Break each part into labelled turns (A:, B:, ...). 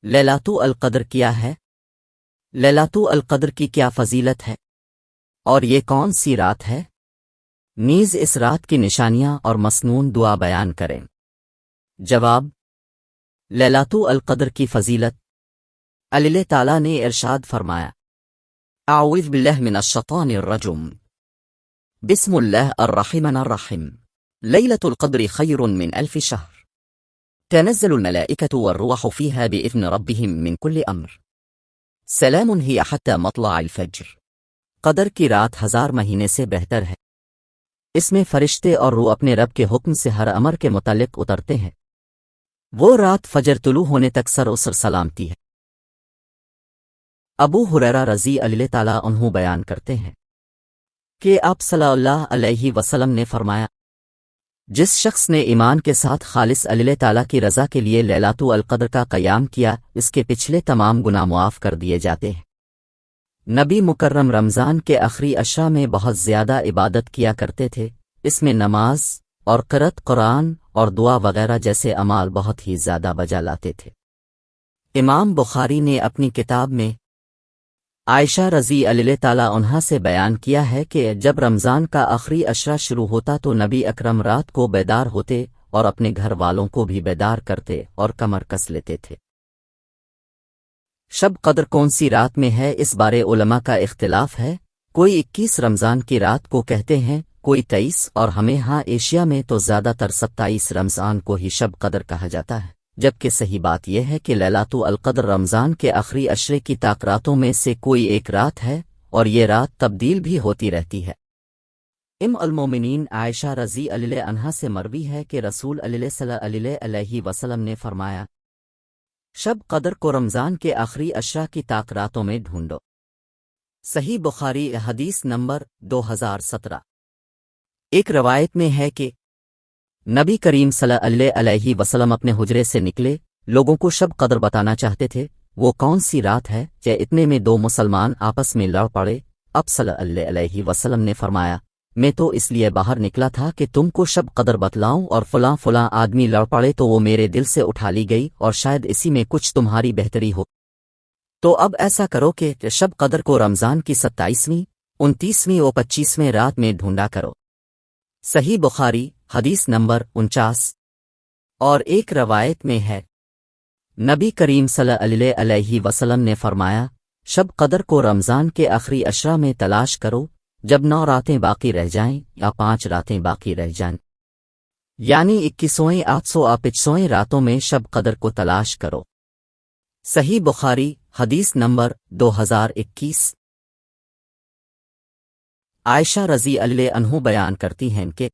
A: لیلۃ القدر کیا ہے؟ لیلۃ القدر کی کیا فضیلت ہے اور یہ کون سی رات ہے؟ نیز اس رات کی نشانیاں اور مسنون دعا بیان کریں۔ جواب: لیلۃ القدر کی فضیلت اللہ تعالیٰ نے ارشاد فرمایا: اعوذ باللہ من الشیطان الرجیم، بسم اللہ الرحمن الرحیم، لیلۃ القدر خیر من الف شہر، تنزل الملائکۃ والروح فیہا بإذن ربہم من کل امر، سلام ہی حتی مطلع الفجر۔ قدر کی رات 1000 مہینے سے بہتر ہے۔ اس میں فرشتے اور روح اپنے رب کے حکم سے ہر امر کے متعلق اترتے ہیں۔ وہ رات فجر طلوع ہونے تک سر سلامتی ہے۔ ابو ہریرہ رضی اللہ تعالیٰ عنہ بیان کرتے ہیں کہ آپ صلی اللہ علیہ وسلم نے فرمایا: جس شخص نے ایمان کے ساتھ خالص اللہ تعالیٰ کی رضا کے لیے لیلۃ القدر کا قیام کیا، اس کے پچھلے تمام گناہ معاف کر دیے جاتے ہیں۔ نبی مکرم رمضان کے آخری عشرہ میں بہت زیادہ عبادت کیا کرتے تھے۔ اس میں نماز اور قرأت قرآن اور دعا وغیرہ جیسے اعمال بہت ہی زیادہ بجا لاتے تھے۔ امام بخاری نے اپنی کتاب میں عائشہ رضی اللہ تعالیٰ عنہا سے بیان کیا ہے کہ جب رمضان کا آخری عشرہ شروع ہوتا تو نبی اکرم رات کو بیدار ہوتے اور اپنے گھر والوں کو بھی بیدار کرتے اور کمر کس لیتے تھے۔ شب قدر کون سی رات میں ہے، اس بارے علماء کا اختلاف ہے۔ کوئی 21 رمضان کی رات کو کہتے ہیں، کوئی 23، اور ہمیں ہاں ایشیا میں تو زیادہ تر 27 رمضان کو ہی شب قدر کہا جاتا ہے، جبکہ صحیح بات یہ ہے کہ لیلۃ القدر رمضان کے آخری عشرے کی طاق راتوں میں سے کوئی ایک رات ہے، اور یہ رات تبدیل بھی ہوتی رہتی ہے۔ ام المومنین عائشہ رضی اللہ عنہا سے مروی ہے کہ رسول اللہ صلی اللہ علیہ وسلم نے فرمایا: شب قدر کو رمضان کے آخری عشرہ کی طاق راتوں میں ڈھونڈو۔ صحیح بخاری حدیث نمبر 2017۔ ایک روایت میں ہے کہ نبی کریم صلی اللہ علیہ وسلم اپنے حجرے سے نکلے، لوگوں کو شب قدر بتانا چاہتے تھے وہ کون سی رات ہے، کہ اتنے میں 2 مسلمان آپس میں لڑ پڑے۔ اب صلی اللہ علیہ وسلم نے فرمایا: میں تو اس لیے باہر نکلا تھا کہ تم کو شب قدر بتلاؤں، اور فلاں فلاں آدمی لڑ پڑے تو وہ میرے دل سے اٹھا لی گئی، اور شاید اسی میں کچھ تمہاری بہتری ہو، تو اب ایسا کرو کہ شب قدر کو رمضان کی 27ویں، 29ویں اور 25ویں رات میں ڈھونڈا کرو۔ صحیح بخاری حدیث نمبر 49۔ اور ایک روایت میں ہے نبی کریم صلی اللہ علیہ وسلم نے فرمایا: شب قدر کو رمضان کے آخری عشرہ میں تلاش کرو، جب 9 راتیں باقی رہ جائیں یا 5 راتیں باقی رہ جائیں، یعنی 21ویں 825ویں راتوں میں شب قدر کو تلاش کرو۔ صحیح بخاری حدیث نمبر 2021۔ عائشہ رضی اللہ عنہ بیان کرتی ہیں کہ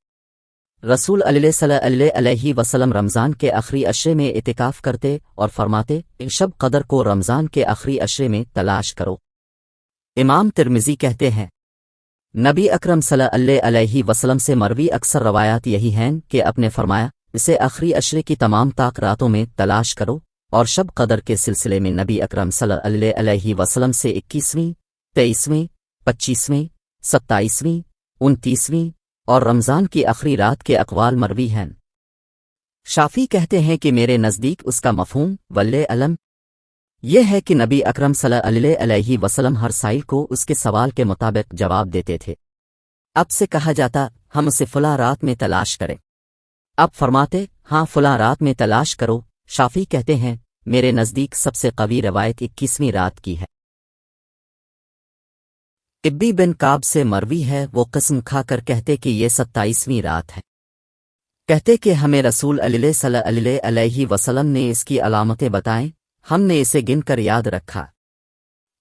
A: رسول اللہ صلی اللہ علیہ وسلم رمضان کے آخری عشرے میں اعتکاف کرتے اور فرماتے: شب قدر کو رمضان کے آخری عشرے میں تلاش کرو۔ امام ترمذی کہتے ہیں نبی اکرم صلی اللہ علیہ وسلم سے مروی اکثر روایات یہی ہیں کہ آپ نے فرمایا: اسے آخری عشرے کی تمام طاق راتوں میں تلاش کرو، اور شب قدر کے سلسلے میں نبی اکرم صلی اللہ علیہ وسلم سے 21ویں، 23ویں، 25ویں، 27ویں، 29ویں اور رمضان کی آخری رات کے اقوال مروی ہیں۔ شافعی کہتے ہیں کہ میرے نزدیک اس کا مفہوم واللہ علم یہ ہے کہ نبی اکرم صلی اللہ علیہ وسلم ہر سائل کو اس کے سوال کے مطابق جواب دیتے تھے۔ اب سے کہا جاتا ہم اسے فلاں رات میں تلاش کریں، اب فرماتے ہاں فلاں رات میں تلاش کرو۔ شافعی کہتے ہیں میرے نزدیک سب سے قوی روایت 21ویں رات کی ہے۔ ابی بن کعب سے مروی ہے، وہ قسم کھا کر کہتے کہ یہ 27ویں رات ہے۔ کہتے کہ ہمیں رسول اللہ صلی اللہ علیہ وسلم نے اس کی علامتیں بتائیں، ہم نے اسے گن کر یاد رکھا۔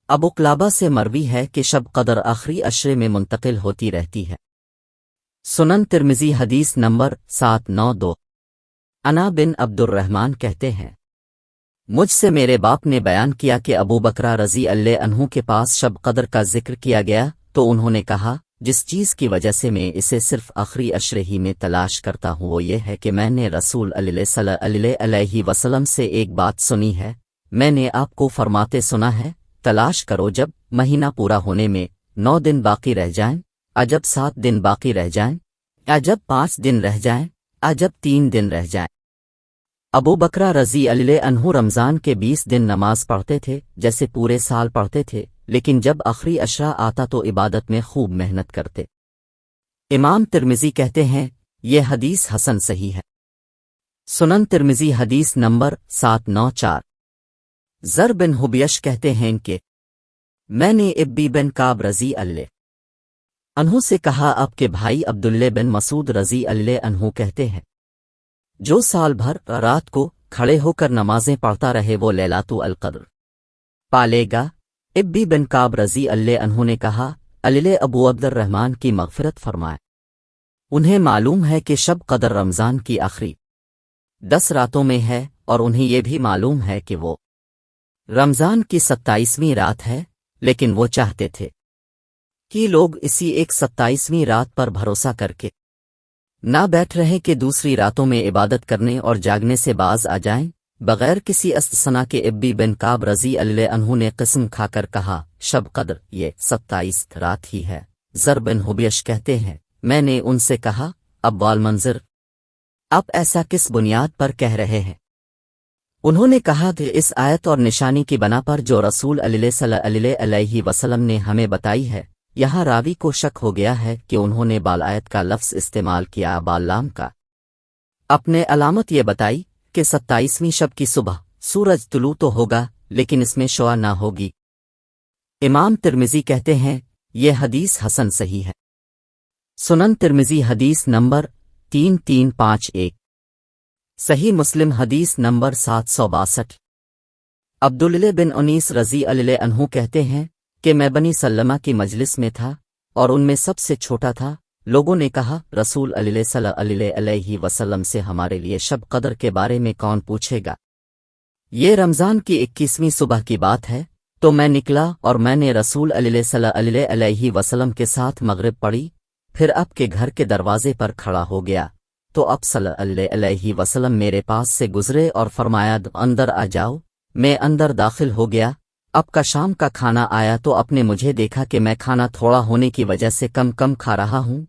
A: ابو قلابہ سے مروی ہے کہ شب قدر آخری عشرے میں منتقل ہوتی رہتی ہے۔ سنن ترمذی حدیث نمبر 792۔ انا بن عبد الرحمن کہتے ہیں مجھ سے میرے باپ نے بیان کیا کہ ابو بکرہ رضی اللہ عنہ کے پاس شب قدر کا ذکر کیا گیا تو انہوں نے کہا: جس چیز کی وجہ سے میں اسے صرف آخری عشرے ہی میں تلاش کرتا ہوں وہ یہ ہے کہ میں نے رسول اللہ صلی اللہ علیہ وسلم سے ایک بات سنی ہے، میں نے آپ کو فرماتے سنا ہے: تلاش کرو جب مہینہ پورا ہونے میں 9 دن باقی رہ جائیں، جب 7 دن باقی رہ جائیں، جب 5 دن رہ جائیں، جب 3 دن رہ جائیں۔ ابو بکرہ رضی اللہ عنہ رمضان کے 20 دن نماز پڑھتے تھے جیسے پورے سال پڑھتے تھے، لیکن جب آخری عشرہ آتا تو عبادت میں خوب محنت کرتے۔ امام ترمذی کہتے ہیں یہ حدیث حسن صحیح ہے۔ سنن ترمذی حدیث نمبر 794۔ زر بن حبیش کہتے ہیں کہ میں نے ابی بن کعب رضی اللہ عنہ سے کہا اب کے بھائی عبداللہ بن مسعود رضی اللہ عنہ کہتے ہیں جو سال بھر رات کو کھڑے ہو کر نمازیں پڑھتا رہے وہ لیلۃ القدر پالے گا۔ ابی بن کعب رضی اللہ عنہ نے کہا اللہ ابو عبد الرحمن کی مغفرت فرمائے، انہیں معلوم ہے کہ شب قدر رمضان کی آخری 10 راتوں میں ہے، اور انہیں یہ بھی معلوم ہے کہ وہ رمضان کی 27ویں رات ہے، لیکن وہ چاہتے تھے کہ لوگ اسی ایک 27ویں رات پر بھروسہ کر کے نہ بیٹھ رہے کہ دوسری راتوں میں عبادت کرنے اور جاگنے سے باز آ جائیں۔ بغیر کسی استثنا کے ابی بن کعب رضی اللہ عنہ نے قسم کھا کر کہا شب قدر یہ 27 رات ہی ہے۔ زر بن حبیش کہتے ہیں میں نے ان سے کہا اب والمنظر، آپ ایسا کس بنیاد پر کہہ رہے ہیں؟ انہوں نے کہا کہ اس آیت اور نشانی کی بنا پر جو رسول اللہ صلی اللہ علیہ وسلم نے ہمیں بتائی ہے۔ یہاں راوی کو شک ہو گیا ہے کہ انہوں نے بال آیت کا لفظ استعمال کیا باللام کا۔ اپنے علامت یہ بتائی کہ 27ویں شب کی صبح سورج طلوع تو ہوگا لیکن اس میں شعاع نہ ہوگی۔ امام ترمذی کہتے ہیں یہ حدیث حسن صحیح ہے۔ سنن ترمذی حدیث نمبر 3351۔ صحیح مسلم حدیث نمبر 762۔ عبداللہ بن انیس رضی اللہ عنہ کہتے ہیں کہ میں بنی سلمہ کی مجلس میں تھا اور ان میں سب سے چھوٹا تھا۔ لوگوں نے کہا رسول اللہ صلی اللہ علیہ وسلم سے ہمارے لیے شب قدر کے بارے میں کون پوچھے گا؟ یہ رمضان کی 21ویں صبح کی بات ہے۔ تو میں نکلا اور میں نے رسول اللہ صلی اللہ علیہ وسلم کے ساتھ مغرب پڑھی، پھر اب کے گھر کے دروازے پر کھڑا ہو گیا تو اب صلی اللہ علیہ وسلم میرے پاس سے گزرے اور فرمایا اندر آ جاؤ۔ میں اندر داخل ہو گیا۔ اب کا شام کا کھانا آیا تو آپ نے مجھے دیکھا کہ میں کھانا تھوڑا ہونے کی وجہ سے کم کھا رہا ہوں۔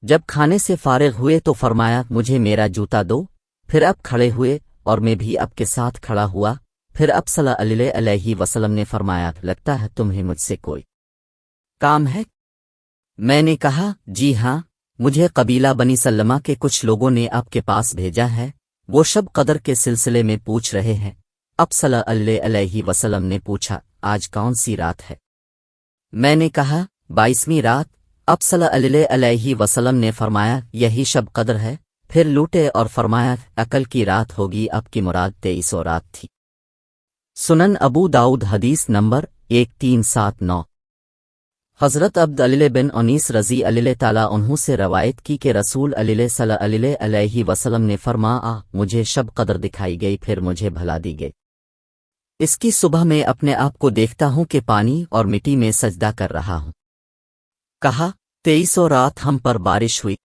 A: جب کھانے سے فارغ ہوئے تو فرمایا مجھے میرا جوتا دو۔ پھر اب کھڑے ہوئے اور میں بھی اب کے ساتھ کھڑا ہوا۔ پھر اب صلی اللہ علیہ وسلم نے فرمایا لگتا ہے تمہیں مجھ سے کوئی کام ہے؟ میں نے کہا جی ہاں، مجھے قبیلہ بنی سلمہ کے کچھ لوگوں نے آپ کے پاس بھیجا ہے، وہ شب قدر کے سلسلے میں پوچھ رہے ہیں۔ اب صلی اللہ علیہ وسلم نے پوچھا آج کون سی رات ہے؟ میں نے کہا 22ویں رات۔ اب صلی اللہ علیہ وسلم نے فرمایا یہی شب قدر ہے۔ پھر لوٹے اور فرمایا عقل کی رات ہوگی، اب کی مراد 23 رات تھی۔ سنن ابو داؤد حدیث نمبر 1379۔ حضرت عبداللہ بن انیس رضی اللہ تعالیٰ عنہ سے روایت کی کہ رسول اللہ صلی اللہ علیہ وسلم نے فرمایا مجھے شب قدر دکھائی گئی، پھر مجھے بھلا دی گئی۔ اس کی صبح میں اپنے آپ کو دیکھتا ہوں کہ پانی اور مٹی میں سجدہ کر رہا ہوں۔ کہا 23 رات ہم پر بارش ہوئی۔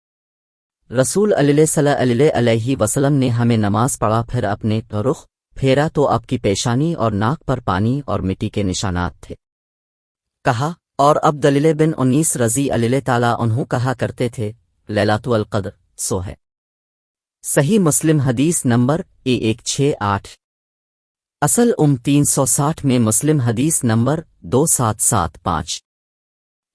A: رسول اللہ صلی اللہ علیہ وسلم نے ہمیں نماز پڑھا، پھر اپنے رخ پھیرا تو آپ کی پیشانی اور ناک پر پانی اور مٹی کے نشانات تھے۔ کہا اور عبداللہ بن انیس رضی اللہ تعالیٰ عنہ کہا کرتے تھے لیلۃ القدر سو ہے۔ صحیح مسلم حدیث نمبر 1168۔ اصل 360 میں مسلم حدیث نمبر 2775۔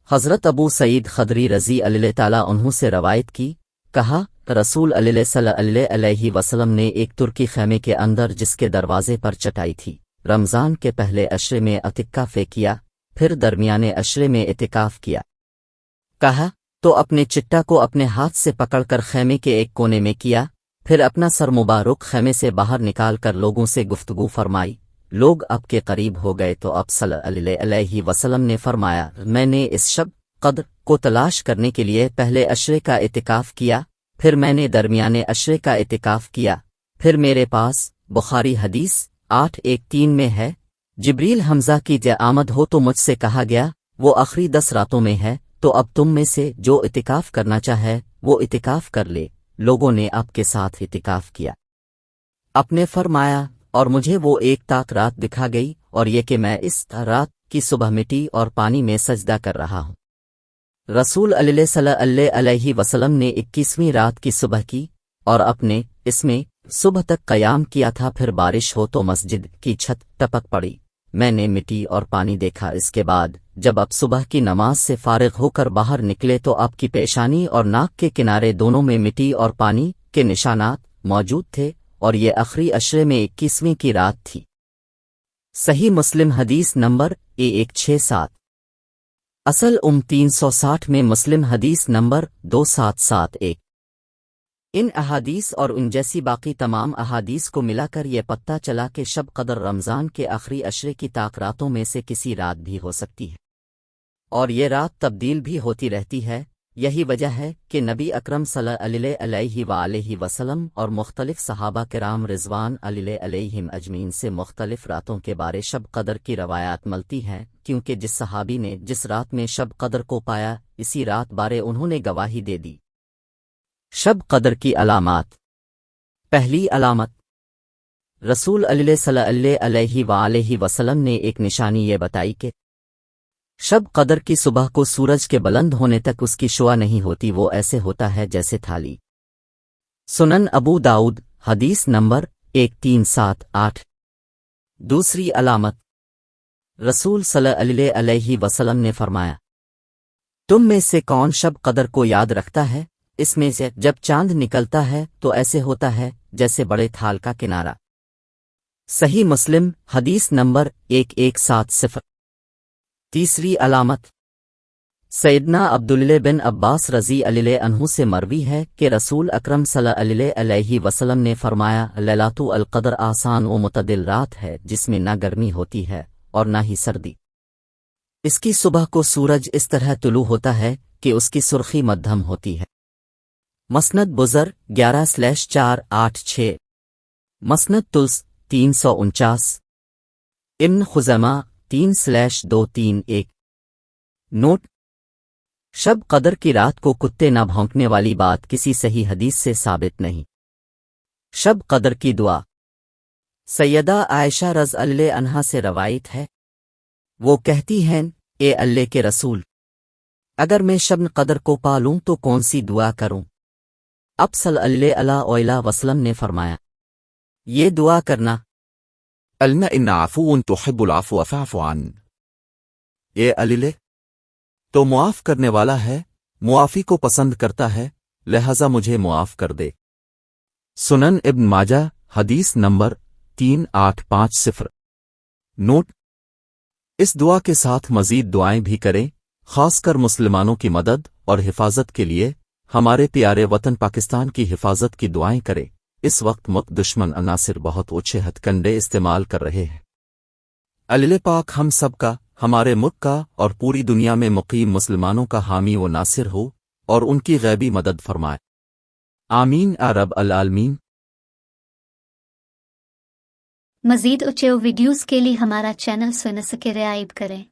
A: حضرت ابو سعید خدری رضی اللہ تعالیٰ عنہ سے روایت کی، کہا رسول اللہ صلی اللہ علیہ وسلم نے ایک ترکی خیمے کے اندر جس کے دروازے پر چٹائی تھی، رمضان کے پہلے عشرے میں اعتکاف کیا، پھر درمیانے عشرے میں اعتکاف کیا۔ کہا تو اپنے چٹا کو اپنے ہاتھ سے پکڑ کر خیمے کے ایک کونے میں کیا، پھر اپنا سر مبارک خیمے سے باہر نکال کر لوگوں سے گفتگو فرمائی۔ لوگ اب کے قریب ہو گئے تو اب صلی اللہ علیہ وسلم نے فرمایا میں نے اس شب قدر کو تلاش کرنے کے لیے پہلے عشرے کا اعتکاف کیا، پھر میں نے درمیانے عشرے کا اعتکاف کیا، پھر میرے پاس بخاری حدیث 813 میں ہے جبریل حمزہ کی آمد ہو تو مجھ سے کہا گیا وہ آخری 10 راتوں میں ہے، تو اب تم میں سے جو اعتکاف کرنا چاہے وہ اعتکاف کر لے۔ لوگوں نے آپ کے ساتھ اعتکاف کیا۔ آپ نے فرمایا اور مجھے وہ ایک تاک رات دکھا گئی، اور یہ کہ میں اس رات کی صبح مٹی اور پانی میں سجدہ کر رہا ہوں۔ رسول اللہ صلی اللہ علیہ وسلم نے 21ویں رات کی صبح کی اور اپنے اس میں صبح تک قیام کیا تھا، پھر بارش ہو تو مسجد کی چھت ٹپک پڑی، میں نے مٹی اور پانی دیکھا۔ اس کے بعد جب اب صبح کی نماز سے فارغ ہو کر باہر نکلے تو آپ کی پیشانی اور ناک کے کنارے دونوں میں مٹی اور پانی کے نشانات موجود تھے، اور یہ آخری عشرے میں 21ویں کی رات تھی۔ صحیح مسلم حدیث نمبر A167 اصل 360 میں، مسلم حدیث نمبر 2771۔ ان احادیث اور ان جیسی باقی تمام احادیث کو ملا کر یہ پتہ چلا کہ شب قدر رمضان کے آخری عشرے کی طاق راتوں میں سے کسی رات بھی ہو سکتی ہے، اور یہ رات تبدیل بھی ہوتی رہتی ہے۔ یہی وجہ ہے کہ نبی اکرم صلی اللہ علیہ وآلہ وسلم اور مختلف صحابہ کرام رضوان اللہ علیہم اجمعین سے مختلف راتوں کے بارے شب قدر کی روایات ملتی ہیں، کیونکہ جس صحابی نے جس رات میں شب قدر کو پایا، اسی رات بارے انہوں نے گواہی دے دی۔ شب قدر کی علامات۔ پہلی علامت، رسول اللہ صلی اللہ علیہ وآلہ وسلم نے ایک نشانی یہ بتائی کہ شب قدر کی صبح کو سورج کے بلند ہونے تک اس کی شعاع نہیں ہوتی، وہ ایسے ہوتا ہے جیسے تھالی۔ سنن ابو داؤد حدیث نمبر 1378۔ دوسری علامت، رسول صلی اللہ علیہ وسلم نے فرمایا، تم میں سے کون شب قدر کو یاد رکھتا ہے؟ اس میں سے جب چاند نکلتا ہے تو ایسے ہوتا ہے جیسے بڑے تھال کا کنارہ۔ صحیح مسلم حدیث نمبر 1170۔ تیسری علامت، سیدنا عبداللہ بن عباس رضی اللہ عنہ سے مروی ہے کہ رسول اکرم صلی اللہ علیہ وسلم نے فرمایا، لیلۃ القدر آسان و معتدل رات ہے جس میں نہ گرمی ہوتی ہے اور نہ ہی سردی۔ اس کی صبح کو سورج اس طرح طلوع ہوتا ہے کہ اس کی سرخی مدھم ہوتی ہے۔ مسند بزر 11/486، مسند تلس 349، ابن خزیمہ 3/231۔ نوٹ: شب قدر کی رات کو کتے نہ بھونکنے والی بات کسی صحیح حدیث سے ثابت نہیں۔ شب قدر کی دعا۔ سیدہ عائشہ رضی اللہ عنہا سے روایت ہے، وہ کہتی ہیں، اے اللہ کے رسول، اگر میں شب قدر کو پالوں تو کون سی دعا کروں؟ اب صلی اللہ علیہ وسلم نے فرمایا، یہ دعا کرنا،
B: قلنا ان عفو تحب العفو فاعف عن۔ اے اللہ، تو معاف کرنے والا ہے، معافی کو پسند کرتا ہے، لہذا مجھے معاف کر دے۔ سنن ابن ماجہ حدیث نمبر 3850۔ نوٹ: اس دعا کے ساتھ مزید دعائیں بھی کریں، خاص کر مسلمانوں کی مدد اور حفاظت کے لیے۔ ہمارے پیارے وطن پاکستان کی حفاظت کی دعائیں کریں۔ اس وقت دشمن عناصر بہت اونچے ہتھ کنڈے استعمال کر رہے ہیں۔ اللہ پاک ہم سب کا، ہمارے ملک کا اور پوری دنیا میں مقیم مسلمانوں کا حامی و ناصر ہو اور ان کی غیبی مدد فرمائے، آمین یا رب العالمین۔
C: مزید اچھے ویڈیوز کے لیے ہمارا چینل سبسکرائب کریں۔